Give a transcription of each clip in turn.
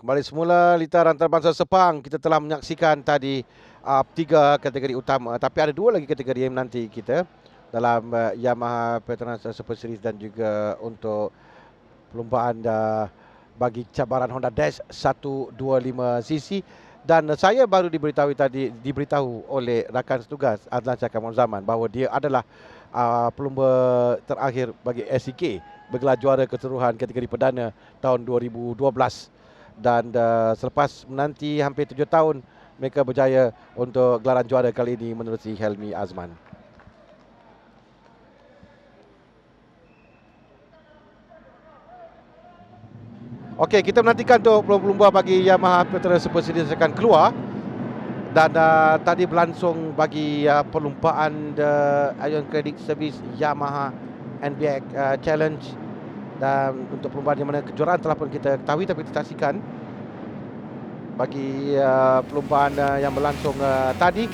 Kembali semula Litar Antarabangsa Sepang. Kita telah menyaksikan tadi 3 kategori utama, tapi ada 2 lagi kategori yang menanti kita dalam Yamaha Petronas Super Series dan juga untuk perlombaan bagi cabaran Honda Dash 125cc. Dan saya baru diberitahu oleh rakan setugas Adlan Syahkamon Zaman bahawa dia adalah pelumba terakhir bagi SEK bergelar juara keseluruhan kategori perdana tahun 2012. Dan selepas menanti hampir 7 tahun, mereka berjaya untuk gelaran juara kali ini menerusi Helmi Azman. Okey, kita menantikan untuk pelumba bagi Yamaha Petronas Super Series akan keluar. Dan tadi berlangsung bagi perlumbaan Ion Credit Service Yamaha NBX Challenge. Dan untuk perlumbaan yang mana kejuaraan telah pun kita ketahui, tapi kita saksikan bagi perlumbaan yang berlangsung tadi.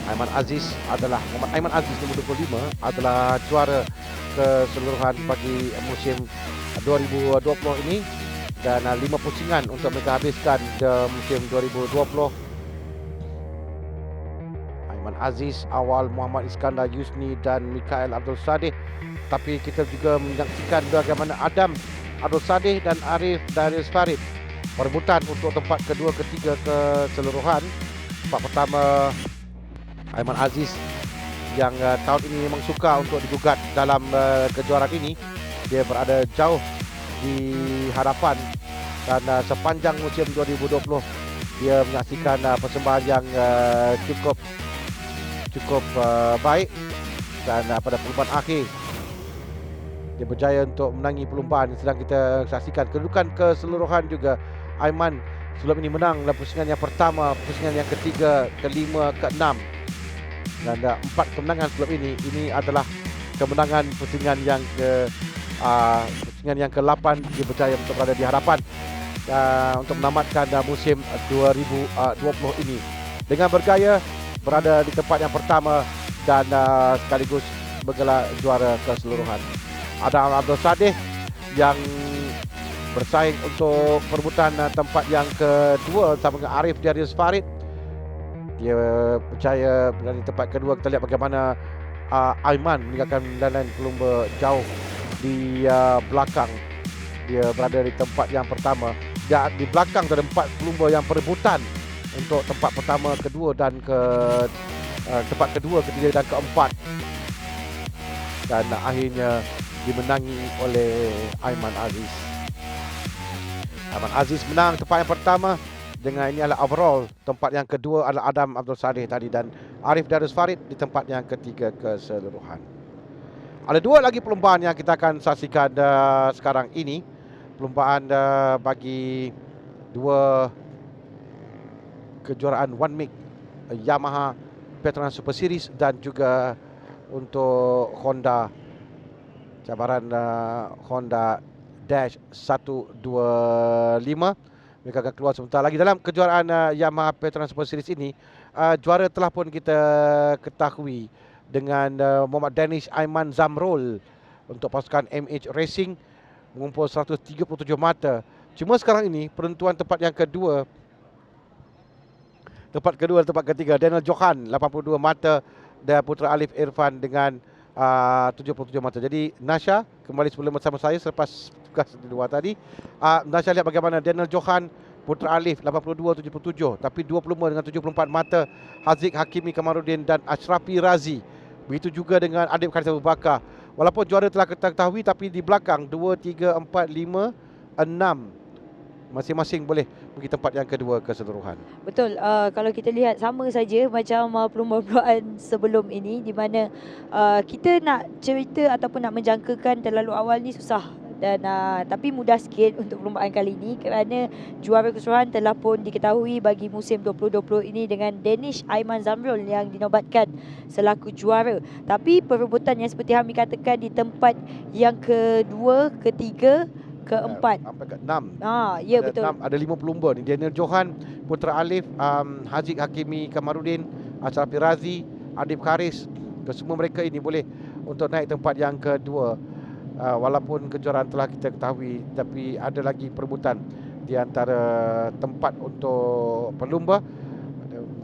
Muhammad Aiman Aziz nombor 25 adalah juara keseluruhan bagi musim 2020 ini, dan 5 pusingan untuk mereka habiskan di musim 2020. Aiman Aziz awal Muhammad Iskandar Yusni dan Mikael Abdul Sadeh. Tapi kita juga menyaksikan bagaimana Adam Abdul Sadeh dan Arif Darius Farid perebutan untuk tempat kedua, ketiga keseluruhan. Tempat pertama Aiman Aziz yang tahun ini memang suka untuk digugat dalam kejuaraan ini. Dia berada jauh di hadapan, dan sepanjang musim 2020 dia menyaksikan persembahan yang cukup baik, dan pada perlumbaan akhir dia berjaya untuk menangi perlumbaan. Sedang kita saksikan kedudukan keseluruhan juga. Aiman sebelum ini menang dalam pusingan yang pertama, pusingan yang ketiga, kelima, keenam, dan 4 kemenangan sebelum ini. Ini adalah kemenangan pusingan yang ke-8. Dia berjaya untuk berada di hadapan untuk menamatkan musim 2020 ini dengan bergaya berada di tempat yang pertama dan sekaligus bergelar juara keseluruhan. Adam Abdul Sadeh yang bersaing untuk perebutan tempat yang kedua bersama dengan Arif Darius Farid. Dia berjaya berada di tempat kedua. Kita lihat bagaimana Aiman meninggalkan lain pelumba jauh di belakang. Dia berada di tempat yang pertama. Di belakang ada 4 pelumba yang perebutan untuk tempat pertama, kedua dan tempat kedua, ketiga dan keempat. Dan akhirnya dimenangi oleh Aiman Aziz. Aiman Aziz menang tempat yang pertama dengan ini adalah overall. Tempat yang kedua adalah Adam Abdul Sadeh tadi, dan Arif Darius Farid di tempat yang ketiga keseluruhan. Ada 2 lagi perlumbaan yang kita akan saksikan sekarang ini. Perlumbaan bagi 2 kejuaraan One Make Yamaha Petronas Super Series dan juga untuk Honda cabaran Honda Dash 125. Mereka akan keluar sebentar lagi dalam kejuaraan Yamaha Petronas Super Series ini. Juara telah pun kita ketahui dengan Muhammad Danish Aiman Zamrul untuk pasukan MH Racing mengumpul 137 mata. Cuma sekarang ini penentuan tempat yang kedua, tempat kedua dan tempat ketiga, Daniel Johan 82 mata dan Putra Alif Irfan dengan 77 mata. Jadi Nasha kembali sebelum bersama saya selepas tugas di luar tadi. Nasha lihat bagaimana Daniel Johan, Putra Alif 82-77, tapi 2 pelumba dengan 74 mata, Haziq Hakimi Kamarudin dan Ashrafi Razi. Begitu juga dengan Adib Khalis Abu Bakar. Walaupun juara telah kita ketahui, tapi di belakang 2, 3, 4, 5, 6 masing-masing boleh pergi tempat yang kedua keseluruhan. Betul, kalau kita lihat sama saja macam perlumbaan sebelum ini, di mana kita nak cerita ataupun nak menjangkakan terlalu awal ni susah. Dan tapi mudah sikit untuk perlumbaan kali ini kerana juara keseluruhan telah pun diketahui bagi musim 2020 ini dengan Danish Aiman Zamrul yang dinobatkan selaku juara. Tapi perebutan yang seperti Hami katakan di tempat yang kedua, ketiga, keempat sampai ke 6. Ya betul. Ada 5 pelumba ni. Daniel Johan, Putra Alif, Haziq Hakimi Kamarudin, Ashrafi Razi, Adib Kharis. Kesemua mereka ini boleh untuk naik tempat yang kedua. Walaupun kejuaraan telah kita ketahui, tapi ada lagi perebutan di antara tempat untuk pelumba.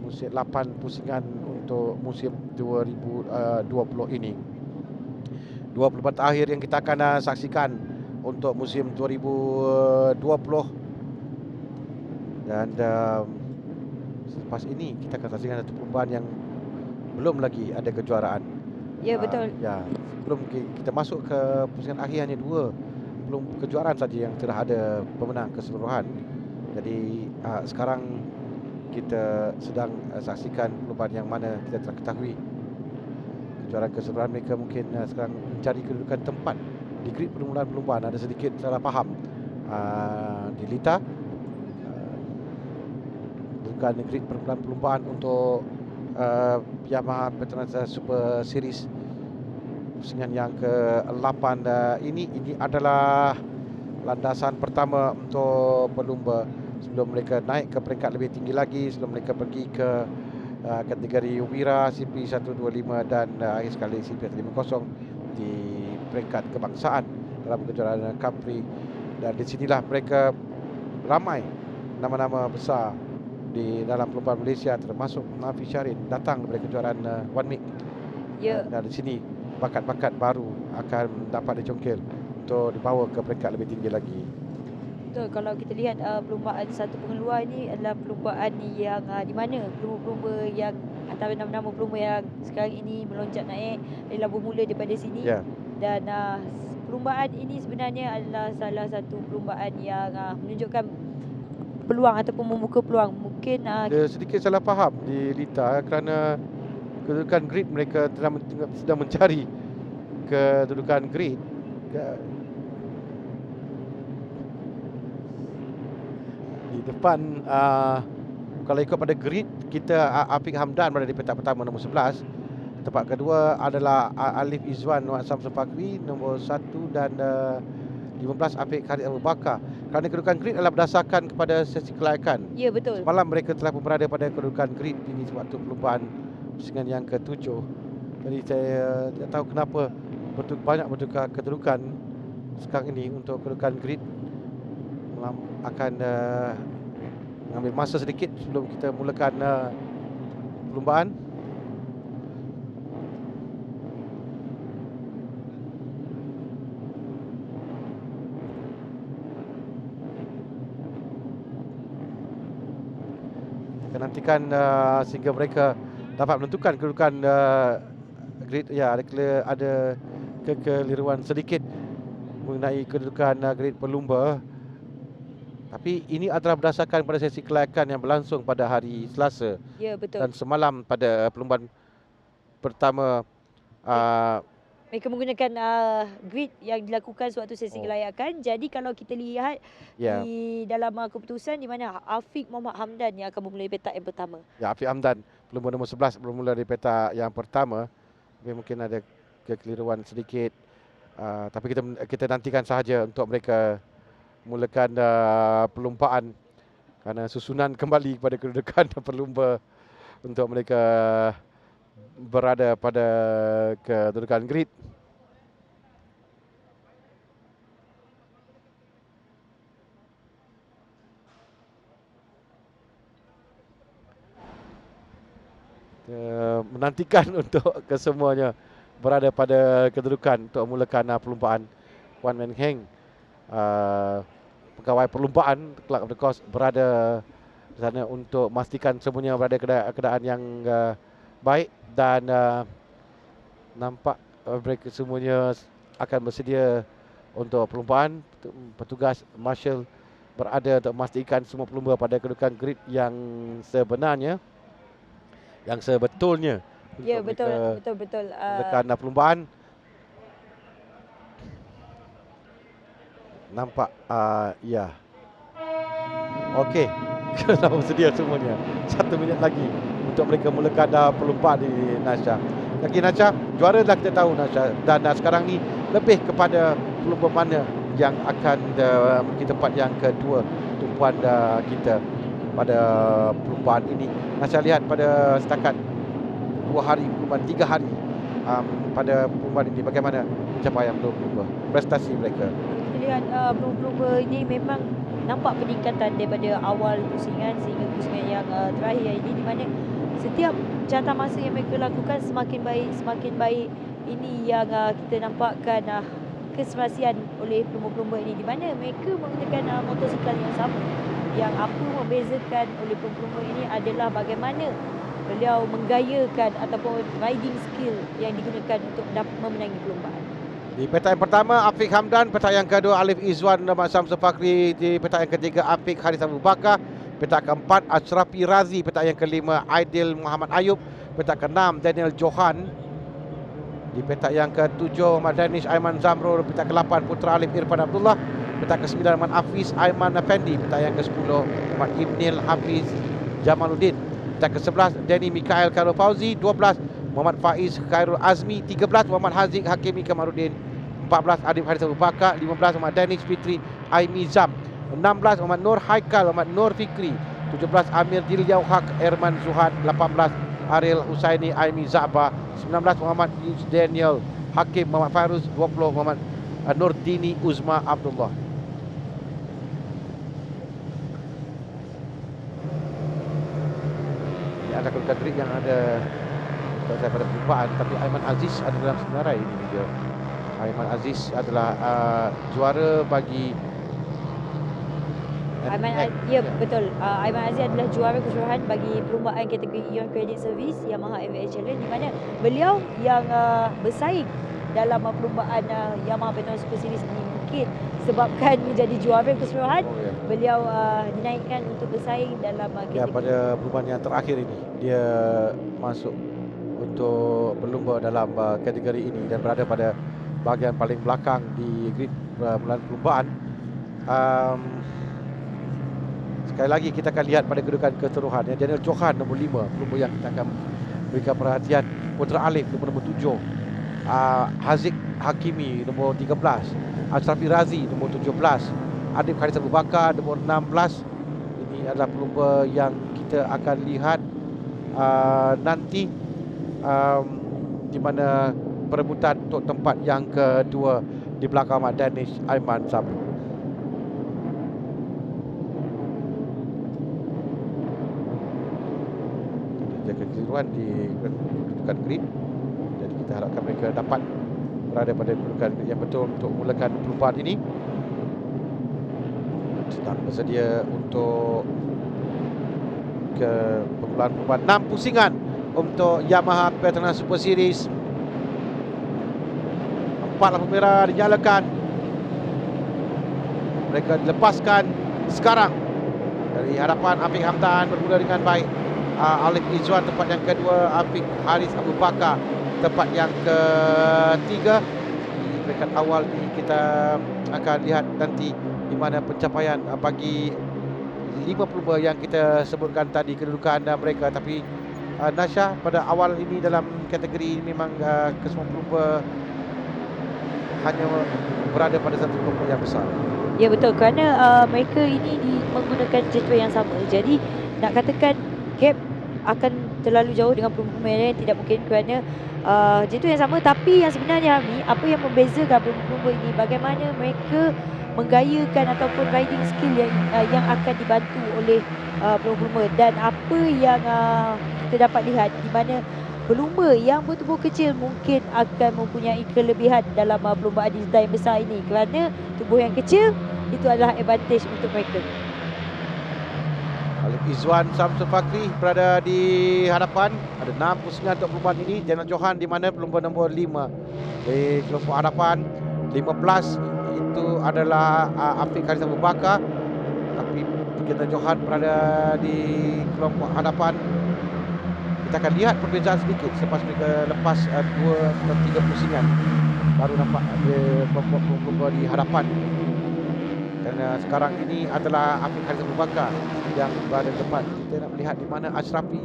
Ada 8 pusingan untuk musim 2020 ini. 2 perlumbaan terakhir yang kita akan saksikan untuk musim 2020. Dan selepas ini kita akan saksikan satu perlumbaan yang belum lagi ada kejuaraan. Ya, betul. Ya, sebelum kita masuk ke pusingan akhir, hanya 2 belum kejuaraan saja yang telah ada pemenang keseluruhan. Jadi sekarang kita sedang saksikan perlumbaan yang mana kita telah ketahui kejuaraan keseluruhan. Mereka mungkin sekarang mencari kedudukan tempat di grid permulaan perlumbaan. Ada sedikit salah faham di Lita. Kedudukan grid permulaan perlumbaan untuk Yamaha Petronas Super Series pusingan yang ke-8 ini adalah landasan pertama untuk pelumba sebelum mereka naik ke peringkat lebih tinggi lagi, sebelum mereka pergi ke kategori Wira CP125 dan akhir sekali CP150 di peringkat kebangsaan dalam kejuaraan Capri. Dan di sinilah mereka ramai nama-nama besar di dalam perlumbaan Malaysia, termasuk Nafi Syarin datang daripada kejuaraan One Week. Ya. Dan di sini bakat-bakat baru akan dapat dicongkel untuk dibawa ke peringkat lebih tinggi lagi. Betul, kalau kita lihat perlumbaan satu pengeluar ini adalah perlumbaan yang di mana pelumba-pelumba yang antara nama-nama pelumba yang sekarang ini melonjak naik adalah bermula daripada sini. Ya. Dan perlumbaan ini sebenarnya adalah salah satu perlumbaan yang menunjukkan peluang ataupun membuka peluang. Mungkin ada sedikit salah faham di Lita kerana kedudukan grid mereka sedang mencari kedudukan grid di depan. Kalau ikut pada grid, kita Afiq Hamdan berada di petak pertama nombor 11. Tempat kedua adalah Alif Izwan Muhammad Samsul Fakri nombor 1 dan 15 Afiq Khalid Abu Bakar. Kerana kedudukan grid adalah berdasarkan kepada sesi kelayakan. Ya, betul. Semalam mereka telah berada pada kedudukan grid ini waktu perlumbaan pusingan yang ke-7. Jadi saya tidak tahu kenapa banyak bertukar kedudukan sekarang ini untuk kedudukan grid. Akan mengambil masa sedikit sebelum kita mulakan perlumbaan. Kita nantikan sehingga mereka dapat menentukan kedudukan grid. Ya, ada kekeliruan sedikit mengenai kedudukan grid pelumba. Tapi ini adalah berdasarkan pada sesi kelayakan yang berlangsung pada hari Selasa. Ya, betul. Dan semalam pada perlumbaan pertama mereka menggunakan grid yang dilakukan suatu sesi kelayakan. Jadi kalau kita lihat di dalam keputusan di mana Afiq Muhammad Hamdan yang akan bermula di petak yang pertama. Ya, Afiq Hamdan pelumba nombor 11 bermula di petak yang pertama. Mungkin ada kekeliruan sedikit. Tapi kita nantikan sahaja untuk mereka mulakan perlumbaan kerana susunan kembali kepada kedudukan pelumba untuk mereka berada pada kedudukan grid. Menantikan untuk kesemuanya berada pada kedudukan untuk mulakan perlumbaan. Wan Men Heng, pegawai perlumbaan Club of the Course, berada di sana untuk memastikan semuanya berada keadaan yang baik. Dan nampak mereka semuanya akan bersedia untuk perlumbaan. Petugas marshal berada untuk memastikan semua pelumba pada kedudukan grid yang sebenarnya, yang sebetulnya. Ya, betul. Kerana perlumbaan nampak ya. Okey, kita bersedia semuanya. 1 minit lagi untuk mereka mulakan perlumbaan di Nasha. Lagi Nasha, juara dah kita tahu Nasha. Dan sekarang ni lebih kepada pelumba mana yang akan mungkin tempat yang kedua tumpuan kita pada perlumbaan ini. Nasha lihat pada setakat 2 hari perlumbaan, 3 hari pada perlumbaan ini, bagaimana pencapaian pelumba, prestasi mereka. Kita lihat pelumba ini memang nampak peningkatan daripada awal pusingan sehingga pusingan yang terakhir ini, di mana setiap jangka masa yang mereka lakukan semakin baik. Ini yang kita nampakkan keserasian oleh pelumba-pelumba ini, di mana mereka menggunakan motosikal yang sama. Yang apa membezakan oleh pelumba-pelumba ini adalah bagaimana beliau menggayakan ataupun riding skill yang digunakan untuk memenangi perlombaan. Di petak yang pertama Afiq Hamdan, petak yang kedua Alif Izwan Muhammad Syamsul Fakri, di petak yang ketiga Afiq Haris Abu Bakar, petak keempat Ashrafi Razi, petak yang kelima Aidil Muhammad Ayub, petak keenam Daniel Johan, di petak yang ketujuh Muhammad Danish Aiman Zamrul, petak ke-8 Putra Alif Irfan Abdullah, petak ke-9 Muhammad Hafiz Aiman Effendi, petak yang ke-10 Muhammad Ibnil Hafiz Jamaluddin, petak ke-11 Denny Mikael Khairul Fauzi, 12 Muhammad Faiz Khairul Azmi, 13 Muhammad Haziq Hakimi Kamaruddin, 14 Adib Haris Abu Bakar, 15 Muhammad Danish Fitri Aimi Zam, 16 Muhammad Nur Haikal Muhammad Nur Fikri, 17 Amir Dilyau Haq Erman Zuhad, 18 Ariel Husaini Aimi Za'ba, 19 Muhammad Daniel Hakim Muhammad Fairuz, 20 Muhammad Nur Dini Uzma Abdullah. Ini ada kategori yang ada saya pada perlumbaan, tapi Aiman Aziz ada dalam senarai ini dia. Aiman Aziz adalah juara bagi Ya betul. Aiman Aziz adalah juara keseluruhan bagi perlumbaan kategori Ion Credit Service Yamaha MVA Challenge, di mana beliau yang bersaing dalam perlumbaan Yamaha Petronas Super Series ini. Mungkin sebabkan menjadi juara keseluruhan, beliau dinaikkan untuk bersaing dalam kategori. Pada perlumbaan yang terakhir ini dia masuk untuk berlumba dalam kategori ini dan berada pada bahagian paling belakang di grid mulaan perlumbaan. Sekali lagi kita akan lihat pada kedudukan keseluruhan. Daniel Johan nombor 5, pelumba yang kita akan berikan perhatian. Putra Alif nombor 7, Haziq Hakimi nombor 13, Ashrafi Razi nombor 17, Adib Haris Abu Bakar nombor 16. Ini adalah pelumba yang kita akan lihat nanti, di mana perebutan untuk tempat yang kedua di belakang Ahmad Danish Aiman Zamrul. Jaga keseluruhan di kedudukan grid. Jadi kita harapkan mereka dapat berada pada kedudukan yang betul untuk memulakan perlumbaan ini. Sedang bersedia untuk ke perlumbaan 6 pusingan untuk Yamaha Petronas Super Series. 4 lampu merah dinyalakan. Mereka dilepaskan sekarang. Dari hadapan Afiq Hamdan bermula dengan baik. Alif Izwan tempat yang kedua, Afiq Haris Abu Bakar tempat yang ketiga. Di peringkat awal ini kita akan lihat nanti di mana pencapaian bagi 5 pelumba yang kita sebutkan tadi kedudukan mereka. Tapi Nasha, pada awal ini dalam kategori ini memang kesemua pelumba hanya berada pada satu kelompok yang besar. Ya betul, kerana mereka ini menggunakan jadual yang sama. Jadi nak katakan gap akan terlalu jauh dengan pelumba yang lain tidak mungkin, kerana jadual yang sama. Tapi yang sebenarnya apa yang membezakan pelumba ini, bagaimana mereka menggayakan ataupun riding skill yang akan dibantu oleh pelumba, dan apa yang kita dapat lihat di mana pelumba yang bertubuh kecil mungkin akan mempunyai kelebihan dalam perlumbaan di yang besar ini, kerana tubuh yang kecil itu adalah advantage untuk mereka. Alif Izwan Syamsul Fakri berada di hadapan. Ada 6 pusingan untuk perlumbaan ini. Daniel Johan di mana pelumba nombor 5 di kelompok hadapan. 15 itu adalah Afiq Haris Abu Bakar. Tapi Daniel Johan berada di kelompok hadapan. Kita akan lihat perbezaan sedikit selepas mereka lepas 2 atau 3 pusingan. Baru nampak kelompok pelumba di hadapan. Kerana sekarang ini adalah Afiq Haris Abu Bakar yang berada di depan. Kita nak melihat di mana Ashrafi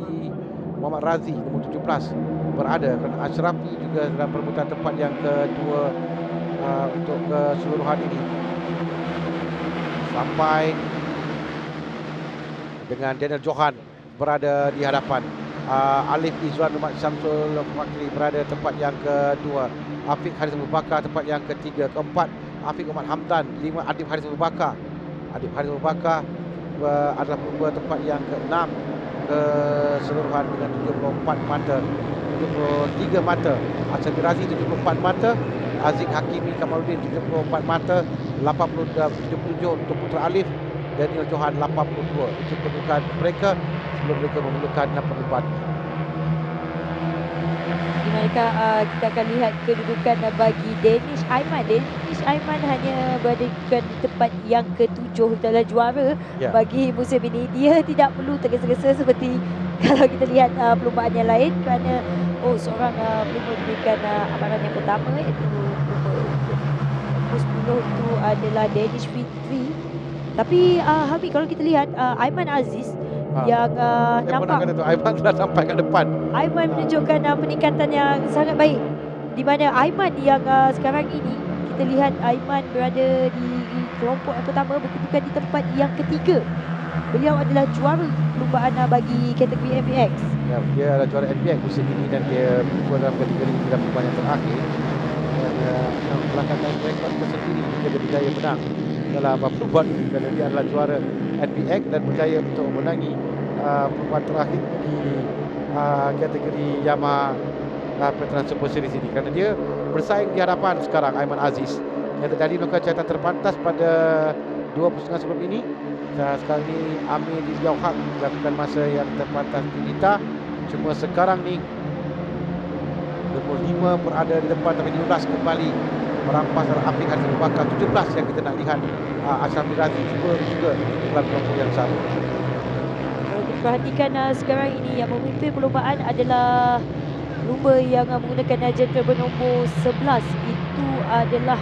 Muhammad Razi nombor 17 berada, kerana Ashrafi juga dalam perebutan tempat yang kedua untuk keseluruhan ini. Sampai dengan Daniel Johan berada di hadapan. Alif Izwan Muhammad Syamsul Fakri berada tempat yang kedua. Afiq Haris Abu Bakar tempat yang ketiga. Keempat Afiq Muhammad Hamdan. 5 Adib Haris Abu Bakar. Adib Haris Abu Bakar adalah pelumba tempat yang ke-6 keseluruhan dengan 74 mata, 73 mata. Hassan Mirazi 74 mata, Aziz Hakimi Kamaluddin 74 mata, 77 untuk Putra Alif, Daniel Johan 82. Itu kedudukan mereka sebelum mereka memulakan perlumbaan. Di manakah kita akan lihat kedudukan bagi Danish Aiman. Danish Aiman hanya berada di tempat yang ke-7 dalam juara bagi musim ini. Dia tidak perlu tergesa-gesa seperti kalau kita lihat perlumbaan yang lain, kerana seorang pelumba diberikan amaran yang pertama, iaitu pelumba nombor 10 itu adalah Danish Fitri. Tapi Hamid, kalau kita lihat Aiman Aziz yang nampak Aiman telah sampai ke depan. Aiman menunjukkan peningkatan yang sangat baik, di mana Aiman yang sekarang ini kita lihat Aiman berada di kelompok yang pertama, berkedudukan di tempat yang ketiga. Beliau adalah juara perlumbaan bagi kategori MPX. Ya, dia adalah juara MPX musim ini dan dia berada dalam kategori dalam perlumbaan yang terakhir. Dan belakangan rekod tersendiri dia berjaya menang dalam perlumbaan ini kerana dia adalah juara NPX dan berjaya untuk menangi perlumbaan terakhir di kategori Yamaha Veteran Super Series ini, kerana dia bersaing di hadapan sekarang Aiman Aziz yang tadi melakukan catatan terpantas pada 2 pusingan sebelum ini. Sekarang ni Amir Rizal Haq melakukan masa yang terpantas di Nita. Cuma sekarang ni nombor 5 berada di depan, tapi 15 kembali merampas Afiq Haris Abu Bakar. 17 yang kita nak lihat Ashraf Mirazi juga dalam kelompok yang sama. Kalau kita perhatikan sekarang ini yang memimpin perlumbaan adalah pelumba yang menggunakan jersey bernombor 11. Itu adalah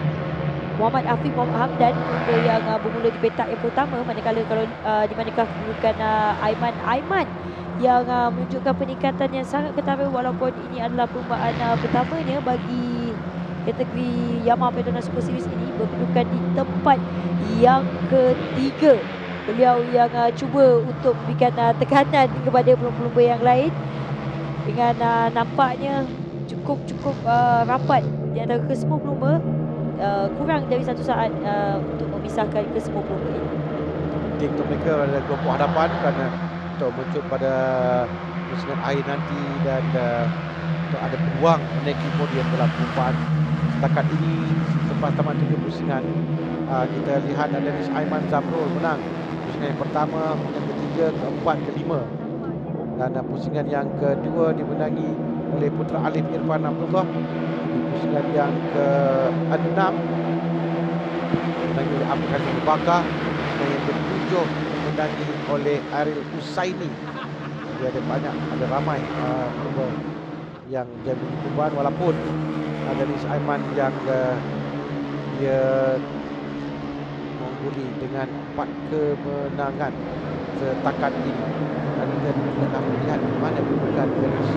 Muhammad Afiq Muhammad Hamdan, pelumba yang bermula di petak yang pertama, manakala kalau di manakah kedudukan Aiman yang menunjukkan peningkatan yang sangat ketara, walaupun ini adalah perlumbaan pertamanya bagi kategori Yamaha Petronas Super Series ini, berkedudukan di tempat yang ketiga. Beliau yang cuba untuk memberikan tekanan kepada pelumba-pelumba yang lain dengan nampaknya cukup rapat di antara kesemua pelumba. Kurang dari 1 saat untuk memisahkan kesemua pelumba ini. Penting untuk mereka pada kelompok hadapan kerana untuk muncul pada pusingan akhir nanti dan untuk ada peluang menaiki podium dalam perlumbaan. Setakat ini selepas tamat 3 pusingan, kita lihat Danish Aiman Zamrul menang pusingan yang pertama, yang ketiga, keempat, kelima, dan pusingan yang kedua dimenangi oleh Putra Alif Irfan Abdullah. Di pusingan yang ke-6 dimenangi oleh Afiq Haris Abu Bakar, dan yang ke-7 dimenangi oleh Aril Husaini. Dia ada ramai pelumba yang jadi perlumbaan, walaupun Danish Aiman yang dia mengungguli dengan 4 kemenangan setakat ini. Dan kita nak melihat di mana kedudukan Danish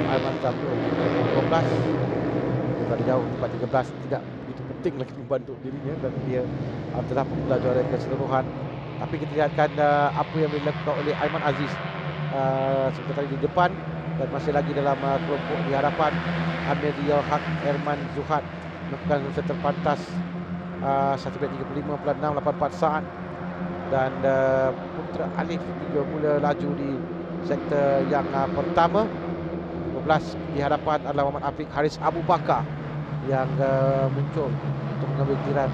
Aiman Zamrul. 12 daripada jauh, 13 tidak begitu penting lagi membantu dirinya dan dia telah pemula juara keseluruhan. Tapi kita lihatkan apa yang dilakukan oleh Aiman Aziz sebentar tadi di depan, dan masih lagi dalam kelompok di hadapan. Amir Rizal Haq, Herman Zuhad melakukan masa terpantas 1.35.684 saat, dan Putra Alif juga mula laju di sektor yang pertama. 15 di hadapan adalah Muhammad Afiq Haris Abu Bakar yang muncul untuk mengambil giliran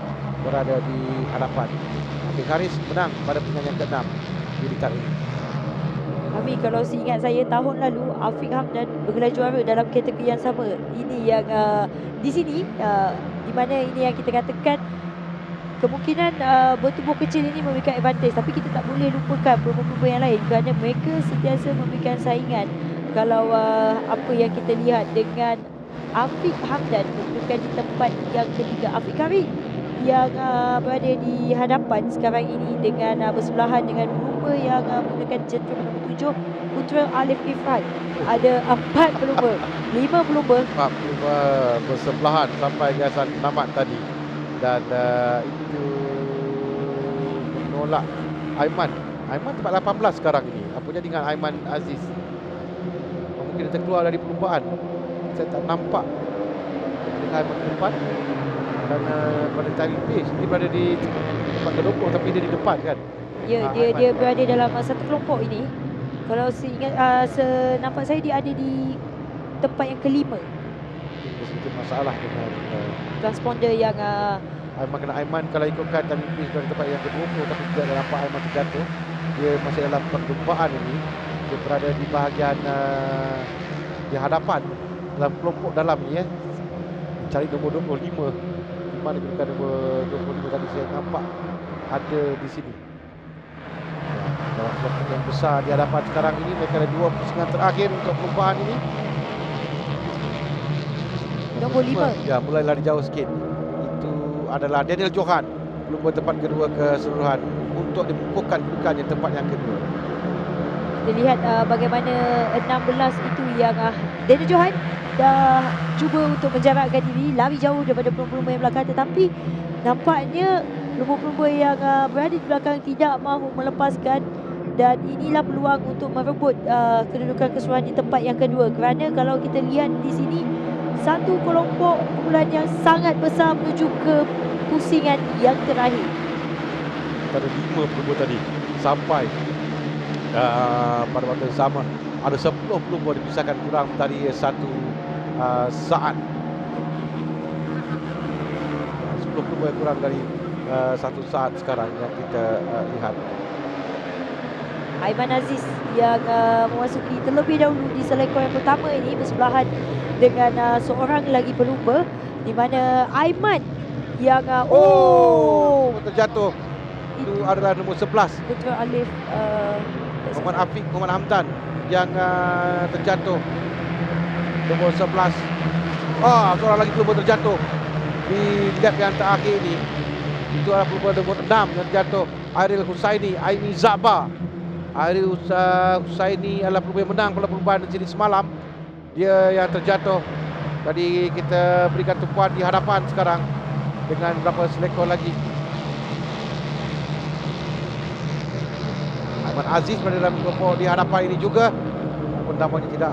berada di hadapan. Afiq Haris menang pada pusingan yang ke-6 di Litar ini. Kami, kalau seingat saya, tahun lalu Afiq Hamdan bergelar juara dalam kategori yang sama. Ini yang di sini di mana ini yang kita katakan kemungkinan bertubuh kecil ini memberikan advantage, tapi kita tak boleh lupakan pelumba-pelumba yang lain kerana mereka sentiasa memberikan saingan. Kalau apa yang kita lihat dengan Afiq Hamdan berkedudukan di tempat yang ketiga, Afiq Haris yang berada di hadapan sekarang ini dengan bersebelahan dengan pelumba yang menggunakan jersey nombor 7, Putra Alif Irfan. Ada 4 pelumba, 5 pelumba. 4 pelumba bersebelahan sampai gasan tamat tadi, dan itu menolak Aiman tempat 18 sekarang ini. Apa jadi dengan Aiman Aziz? Mungkin dia terkeluar dari perlumbaan. Saya tak nampak dengan Aiman ke depan. Kerana pada timing pace dia berada di tempat ke-20 tapi dia di depan kan. Ya, dia berada dalam satu kelompok ini. Kalau seingat senampak saya dia ada di tempat yang kelima. Ada sedikit masalah dengan Transponder yang Aiman. Kena Aiman kalau ikutkan timing pace dari tempat yang ke-20 tapi tidak nampak Aiman terjatuh. Dia masih dalam perjumpaan ini. Dia berada di bahagian di hadapan dalam kelompok dalam ni cari nombor 25. Di mana kedudukan nombor 25 tadi saya nampak ada di sini. Dalam kelompok yang besar di hadapan sekarang ini, mereka ada 2 pusingan terakhir untuk perlumbaan ini. nombor 5. Ya, mulai lari jauh sikit. Itu adalah Daniel Johan, pelumba tempat kedua keseluruhan untuk dibukukan kedudukannya tempat yang kedua. Kita lihat bagaimana 16 itu yang Daniel Johan dah cuba untuk menjarakkan diri, lari jauh daripada pelumba-pelumba yang belakang, tetapi nampaknya pelumba-pelumba yang berada di belakang tidak mahu melepaskan, dan inilah peluang untuk merebut kedudukan keseluruhan di tempat yang kedua. Kerana kalau kita lihat di sini, satu kelompok kumpulan yang sangat besar menuju ke pusingan yang terakhir. Ada 5 pelumba tadi sampai pada waktu yang sama ada 10 pelumba dipisahkan kurang dari 1 saat. 10 pelumba kurang dari 1 saat sekarang yang kita lihat. Aiman Aziz yang memasuki terlebih dahulu di selekor yang pertama ini bersebelahan dengan seorang lagi pelumba, di mana Aiman yang terjatuh. Itu adalah nombor 11 Putra Alif Muhammad Afiq Muhammad Hamdan yang terjatuh. Nombor 11. Seorang lagi pelumba terjatuh di lap yang terakhir ini. Itu adalah pelumba nombor 6 yang terjatuh, Airil Husaini Aimi Zaba. Airil Husaini adalah pelumba yang menang pada perlumbaan di sini semalam. Dia yang terjatuh. Tadi kita berikan tumpuan di hadapan sekarang dengan berapa selekor lagi. Aiman Aziz berada dalam kelompok di hadapan ini juga. Walaupun namanya tidak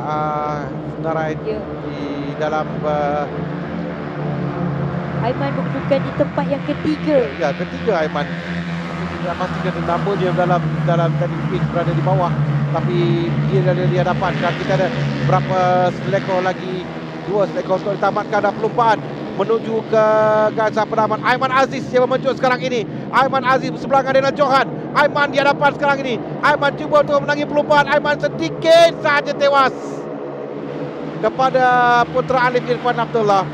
senarai di dalam Aiman berkedudukan di tempat yang ketiga. Ya, ketiga Aiman. Tapi tidak pastikan nama dia dalam tadi pitch berada di bawah. Tapi dia ada di hadapan. Dan kita ada berapa selekor lagi. 2 selekor untuk ditamatkan dan perlumbaan menuju ke garis penamat. Aiman Aziz yang memuncul sekarang ini. Aiman Aziz berseberangan dengan Johan. Aiman di hadapan sekarang ini. Aiman cuba untuk menangi perlumbaan. Aiman sedikit sahaja tewas kepada Putra Alif Irfan Abdullah.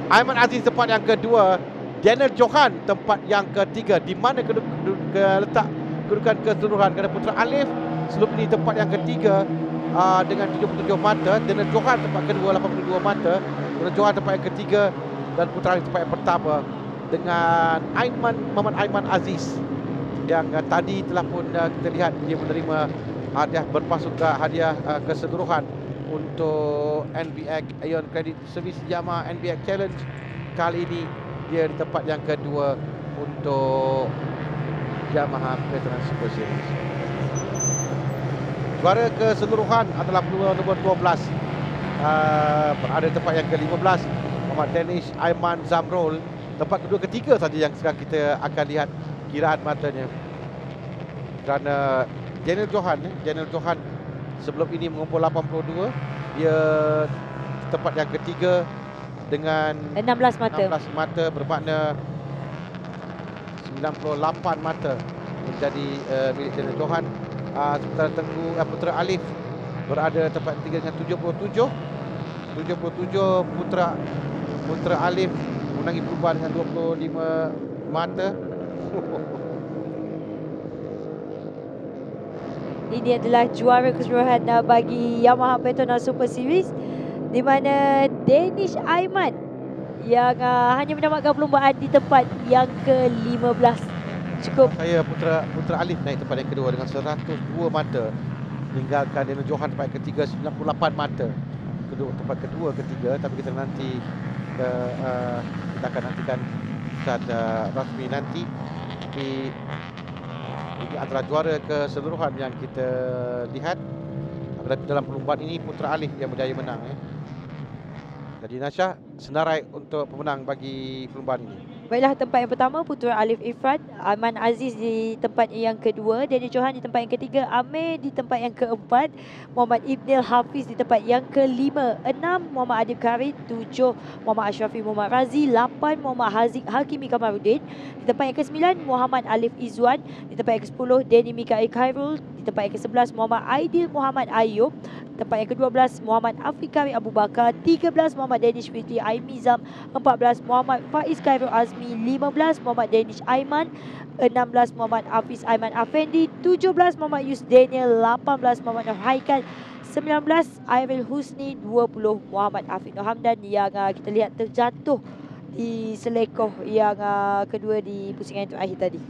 Aiman Aziz tempat yang kedua, Daniel Johan tempat yang ketiga. Di mana letak kedudukan keseluruhan? Kerana Putra Alif sebelum ini tempat yang ketiga dengan 77 mata. Daniel Johan tempat kedua 82 mata. Daniel Johan tempat yang ketiga dan Putra Alif tempat yang pertama dengan Muhammad Aiman Aziz yang tadi telah pun kita lihat dia menerima hadiah berpasukan, hadiah keseluruhan untuk NBX Ion Credit Service Yamaha NBX Challenge. Kali ini dia di tempat yang kedua untuk Yamaha Veteran Super Series. Juara keseluruhan adalah pelumba nombor 12 berada tempat yang ke-15 Muhammad Danish Aiman Zamrul. Tempat kedua ketiga saja yang sekarang kita akan lihat kiraan matanya. Kerana Daniel Johan sebelum ini mengumpul 82. Dia tempat yang ketiga dengan 16 mata. 16 mata, bermakna 98 mata menjadi milik Daniel Johan. Sementara Putra Alif berada tempat ketiga dengan 77 Putra Alif menangi perlumbaan dengan 25 mata. Ini adalah juara keseluruhan bagi Yamaha Petronas Super Series, di mana Danish Aiman yang hanya menamatkan perlumbaan di tempat yang ke-15. Cukup. Saya Putra Alif naik tempat yang kedua dengan 102 mata, meninggalkan Daniel Johan tempat yang ketiga 98 mata. Tempat kedua ketiga, tapi kita nanti kita akan nantikan secara rasmi nanti. Tapi ini adalah juara keseluruhan yang kita lihat. Dalam perlumbaan ini Putra Alif yang berjaya menang. Jadi Nasha, senarai untuk pemenang bagi perlombaan ini. Baiklah, tempat yang pertama Putra Alif Irfan, Aiman Aziz di tempat yang kedua, Daniel Johan di tempat yang ketiga, Amir di tempat yang keempat, Muhammad Ibnil Hafiz di tempat yang kelima, 6 Muhammad Adib Karim, 7 Muhammad Ashrafi Muhammad Razi, 8 Muhammad Haziq Hakimi Kamaruddin, di tempat yang ke-9 Muhammad Alif Izwan, di tempat yang ke-10 Denny Mikael Khairul, di tempat yang ke-11 Muhammad Aidil Muhammad Ayub, tempat yang ke-12 Muhammad Afiqari Abu Bakar, 13 Muhammad Danish Fitri Aimizam, 14 Muhammad Faiz Khairul Azmi, 15 Muhammad Danish Aiman, 16 Muhammad Hafiz Aiman Afendi, 17 Muhammad Yus Daniel, 18 Muhammad Nur Haikal, 19 Airil Husni, 20 Muhammad Afiq Nur Hamdan yang kita lihat terjatuh di selekoh yang kedua di pusingan yang terakhir tadi.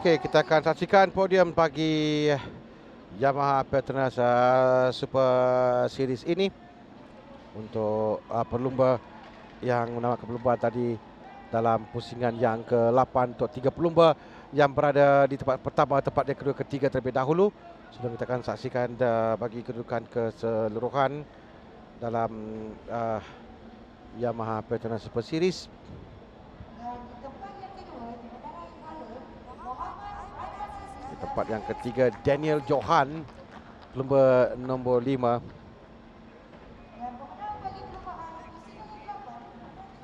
Okey, kita akan saksikan podium bagi Yamaha Petronas Super Series ini untuk pelumba yang menamatkan perlumbaan tadi dalam pusingan yang ke-8 untuk 3 pelumba yang berada di tempat pertama, tempat yang kedua, ketiga terlebih dahulu. Sudah kita akan saksikan bagi kedudukan keseluruhan dalam Yamaha Petronas Super Series. Di tempat yang ketiga Daniel Johan, pelumba nombor 5.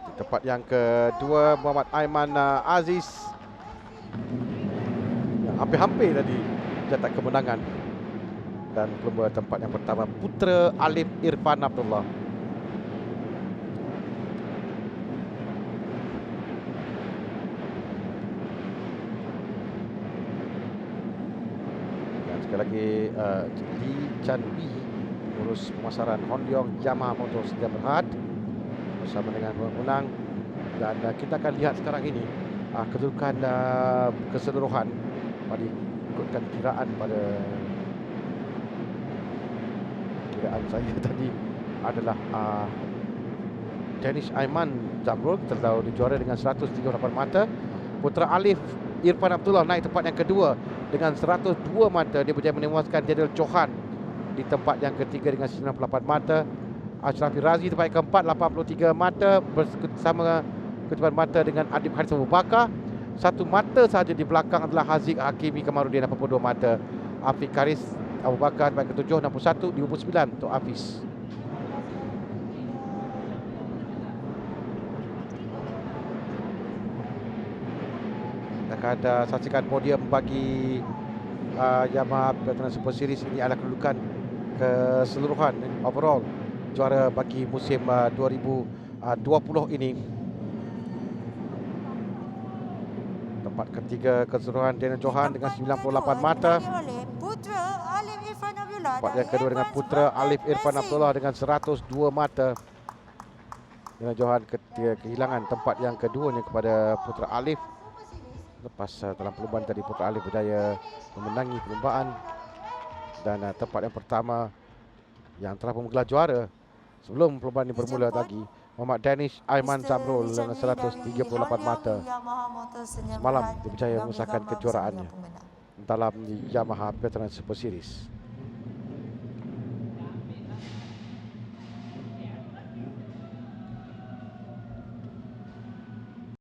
Di tempat yang kedua Muhammad Aiman Aziz, yang hampir-hampir tadi jatah kemenangan. Dan pelumba tempat yang pertama Putra Alif Irfan Abdullah. Sekali lagi Lee Chan Wee, urus pemasaran Hondiong Yamaha Motor Sedia Berhad bersama dengan pemenang. Dan kita akan lihat sekarang ini kedudukan keseluruhan pada ikutkan kiraan saya tadi adalah Danish Aiman Jamrul telah dijuara dengan 138 mata. Putra Alif Irfan Abdullah naik tempat yang kedua dengan 102 mata. Dia berjaya menewaskan Daniel Johan di tempat yang ketiga dengan 98 mata. Ashrafi Razi tempat yang keempat 83 mata bersama ketujuan mata dengan Adib Haris Abu Bakar. 1 mata sahaja di belakang adalah Haziq Hakimi Kamaruddin 82 mata. Afiq Karis Abu Bakar tempat ke-7 61 59 untuk Hafiz. akan saksikan podium bagi Yamaha Veteran Super Series. Ini adalah kedudukan keseluruhan overall juara bagi musim 2020 ini. Tempat ketiga keseluruhan Daniel Johan dengan 98 mata. Tempat yang kedua dengan Putra Alif Irfan Abdullah dengan 102 mata. Daniel Johan kehilangan tempat yang keduanya kepada Putra Alif. Lepas dalam perlombaan tadi Putra Alif berjaya memenangi perlombaan. Dan tempat yang pertama yang telah menggelar juara sebelum perlombaan ini bermula lagi, Muhammad Danish Aiman Zamrul dengan 138 mata. Semalam dia berjaya mengesahkan kejuaraannya dalam Yamaha Veteran Super Series.